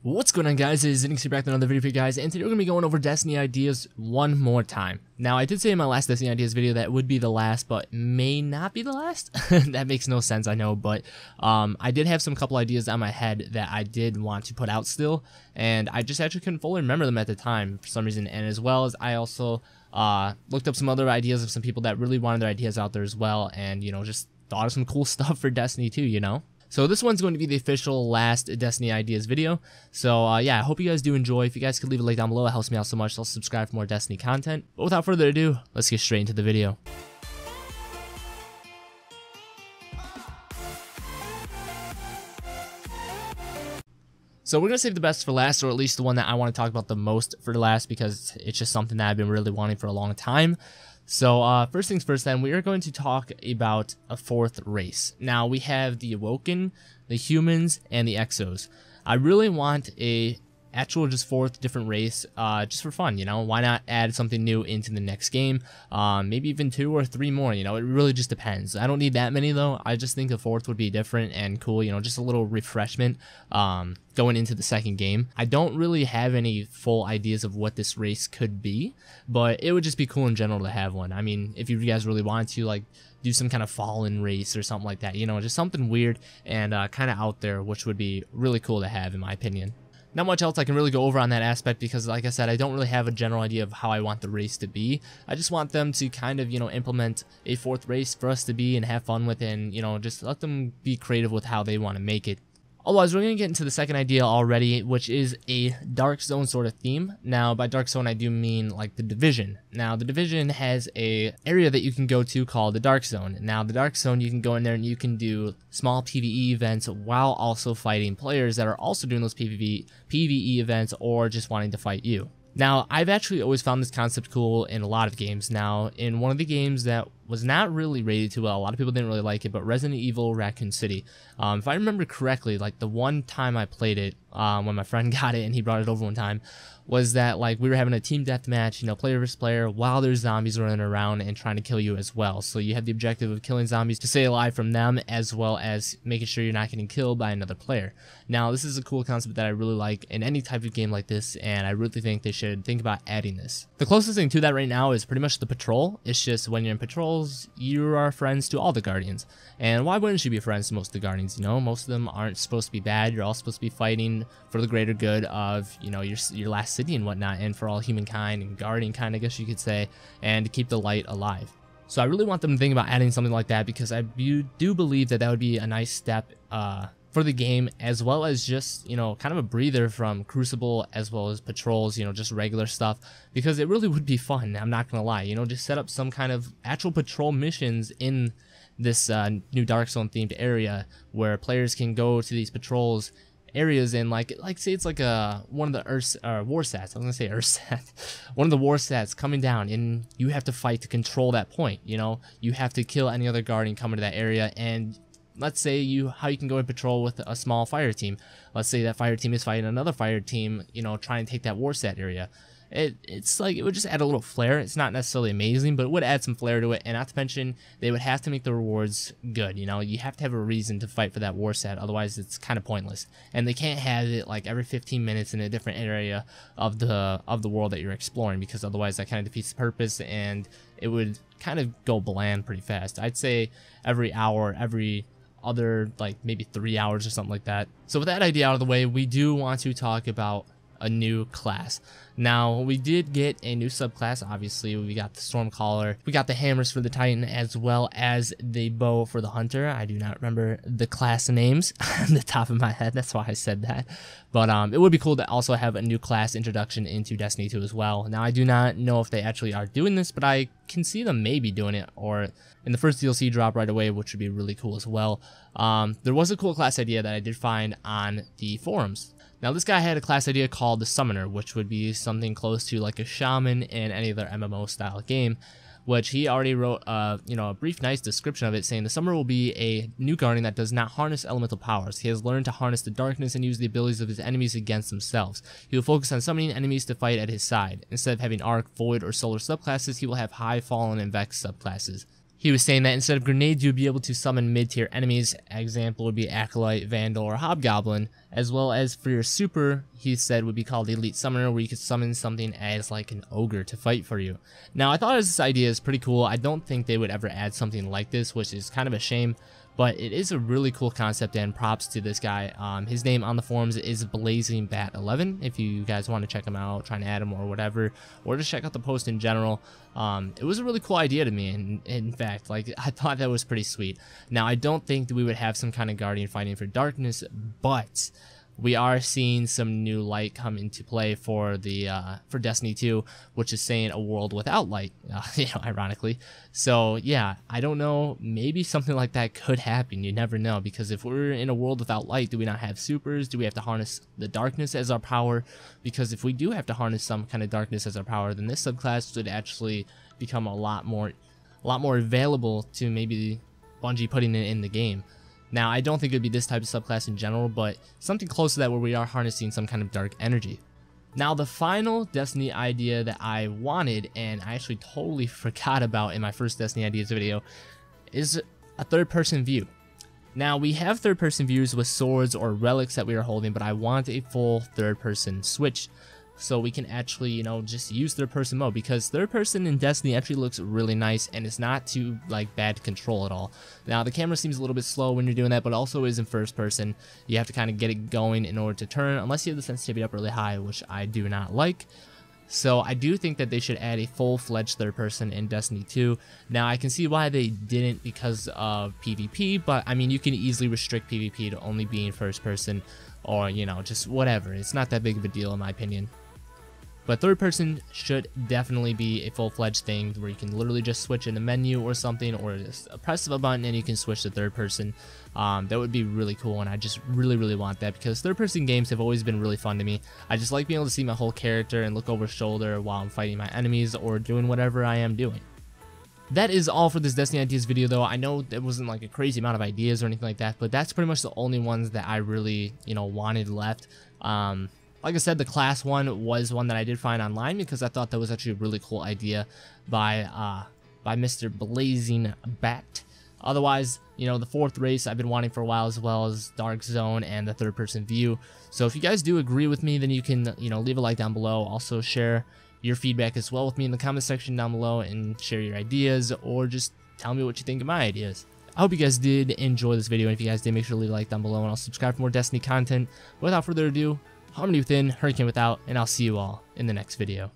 What's going on, guys? It is Zinux here back with another video for you guys, and today we're going to be going over Destiny ideas one more time. Now, I did say in my last Destiny ideas video that would be the last, but may not be the last. That makes no sense, I know, but I did have some couple ideas on my head that I did want to put out still, and I just actually couldn't fully remember them at the time for some reason, and as well as I also looked up some other ideas of some people that really wanted their ideas out there as well, and, you know, just thought of some cool stuff for Destiny too, you know? So this one's going to be the official last Destiny ideas video. So yeah, I hope you guys do enjoy. If you guys could leave a like down below, it helps me out so much. I'll subscribe for more Destiny content. But without further ado, let's get straight into the video. So we're going to save the best for last, or at least the one that I want to talk about the most for last, because it's just something that I've been really wanting for a long time. So first things first then, we are going to talk about a fourth race. Now we have the Awoken, the humans, and the Exos. I really want a actual just fourth different race, just for fun, you know. Why not add something new into the next game? Maybe even 2 or 3 more, you know. It really just depends. I don't need that many though. I just think the fourth would be different and cool, you know, just a little refreshment going into the second game. I don't really have any full ideas of what this race could be, but it would just be cool in general to have one. I mean, if you guys really wanted to, like, do some kind of fallen race or something like that, you know, just something weird and kind of out there, which would be really cool to have in my opinion. Not much else I can really go over on that aspect because, like I said, I don't really have a general idea of how I want the race to be. I just want them to kind of, you know, implement a fourth race for us to be and have fun with, and, you know, just let them be creative with how they want to make it. Otherwise, we're going to get into the second idea already, which is a Dark Zone sort of theme. Now, by Dark Zone, I do mean like the Division. Now, the Division has a area that you can go to called the Dark Zone. Now, the Dark Zone, you can go in there and you can do small PvE events while also fighting players that are also doing those PvE events or just wanting to fight you. Now, I've actually always found this concept cool in a lot of games. Now, in one of the games that was not really rated too well, a lot of people didn't really like it, but Resident Evil Raccoon City. If I remember correctly, like the one time I played it, when my friend got it and he brought it over one time, was that like we were having a team deathmatch, you know, player versus player, while there's zombies running around and trying to kill you as well. So you have the objective of killing zombies to stay alive from them, as well as making sure you're not getting killed by another player. Now, this is a cool concept that I really like in any type of game like this, and I really think they should think about adding this. The closest thing to that right now is pretty much the patrol. It's just when you're in patrols, you are friends to all the Guardians. And why wouldn't you be friends to most of the Guardians? You know, most of them aren't supposed to be bad. You're all supposed to be fighting for the greater good of, you know, your last city and whatnot, and for all humankind and Guardian kind, I guess you could say, and to keep the light alive. So I really want them to think about adding something like that, because I do believe that that would be a nice step for the game, as well as just, you know, kind of a breather from Crucible as well as patrols, you know, just regular stuff, because it really would be fun. I'm not gonna lie, you know, just set up some kind of actual patrol missions in this new Dark Zone themed area where players can go to these patrols areas and like say it's like one of the war sats. I was gonna say Earthsat. One of the war sats coming down, and you have to fight to control that point. You know, you have to kill any other Guardian coming to that area, and let's say how you can go and patrol with a small fire team. Let's say that fire team is fighting another fire team, you know, trying to take that war sat area. It's like, it would just add a little flair. It's not necessarily amazing, but it would add some flair to it, and not to mention, they would have to make the rewards good, you know? You have to have a reason to fight for that war sat, otherwise it's kind of pointless. And they can't have it like every 15 minutes in a different area of the world that you're exploring, because otherwise that kind of defeats the purpose, and it would kind of go bland pretty fast. I'd say every hour, every other, like maybe 3 hours or something like that. So with that idea out of the way, we do want to talk about a new class. Now, we did get a new subclass. Obviously, we got the Stormcaller, we got the hammers for the Titan, as well as the bow for the Hunter. I do not remember the class names on the top of my head, that's why I said that. But it would be cool to also have a new class introduction into Destiny 2 as well. Now, I do not know if they actually are doing this, but I can see them maybe doing it, or in the first DLC drop right away, which would be really cool as well. There was a cool class idea that I did find on the forums. Now, this guy had a class idea called the Summoner, which would be something close to like a shaman in any other MMO style game, which he already wrote you know, a brief nice description of it, saying the Summoner will be a new Guardian that does not harness elemental powers. He has learned to harness the darkness and use the abilities of his enemies against themselves. He will focus on summoning enemies to fight at his side. Instead of having Arc, Void, or Solar subclasses, he will have High, Fallen, and Vex subclasses. he was saying that instead of grenades, you'd be able to summon mid-tier enemies. Example would be Acolyte, Vandal, or Hobgoblin. As well as for your super, he said would be called Elite Summoner, where you could summon something as like an ogre to fight for you. Now, I thought this idea is pretty cool. I don't think they would ever add something like this, which is kind of a shame. But it is a really cool concept, and props to this guy. His name on the forums is BlazingBat11. If you guys want to check him out, try to add him or whatever, or just check out the post in general. It was a really cool idea to me, and in fact, like, I thought that was pretty sweet. Now, I don't think that we would have some kind of Guardian fighting for darkness, but we are seeing some new light come into play for the for Destiny 2, which is saying a world without light, ironically. So yeah, I don't know, maybe something like that could happen. You never know, because if we're in a world without light, do we not have supers? Do we have to harness the darkness as our power? Because if we do have to harness some kind of darkness as our power, then this subclass would actually become a lot more available to maybe Bungie putting it in the game. Now, I don't think it would be this type of subclass in general, but something close to that where we are harnessing some kind of dark energy. Now, the final Destiny idea that I wanted, and I actually totally forgot about in my first Destiny ideas video, is a third-person view. Now, we have third-person views with swords or relics that we are holding, but I want a full third-person switch, so we can actually, you know, just use third-person mode, because third-person in Destiny actually looks really nice, and it's not too, like, bad to control at all. Now, the camera seems a little bit slow when you're doing that, but also is in first-person. You have to kind of get it going in order to turn, unless you have the sensitivity up really high, which I do not like. So I do think that they should add a full-fledged third-person in Destiny 2. Now, I can see why they didn't because of PvP, but, I mean, you can easily restrict PvP to only being first-person, or, you know, just whatever. It's not that big of a deal, in my opinion. But third person should definitely be a full-fledged thing where you can literally just switch in the menu or something, or just press of a button and you can switch to third person. That would be really cool, and I just really want that, because third person games have always been really fun to me. I just like being able to see my whole character and look over shoulder while I'm fighting my enemies or doing whatever I am doing. That is all for this Destiny Ideas video, though. I know it wasn't like a crazy amount of ideas or anything like that, but that's pretty much the only ones that I really, you know, wanted left. Like I said, the class one was one that I did find online, because I thought that was actually a really cool idea by Mr. Blazing Bat. Otherwise, you know, the fourth race I've been wanting for a while, as well as Dark Zone and the third person view. So if you guys do agree with me, then you can, you know, leave a like down below. Also share your feedback as well with me in the comment section down below, and share your ideas, or just tell me what you think of my ideas. I hope you guys did enjoy this video, and if you guys did, make sure to leave a like down below, and I'll subscribe for more Destiny content. Without further ado, Harmony within, Hurricane without, and I'll see you all in the next video.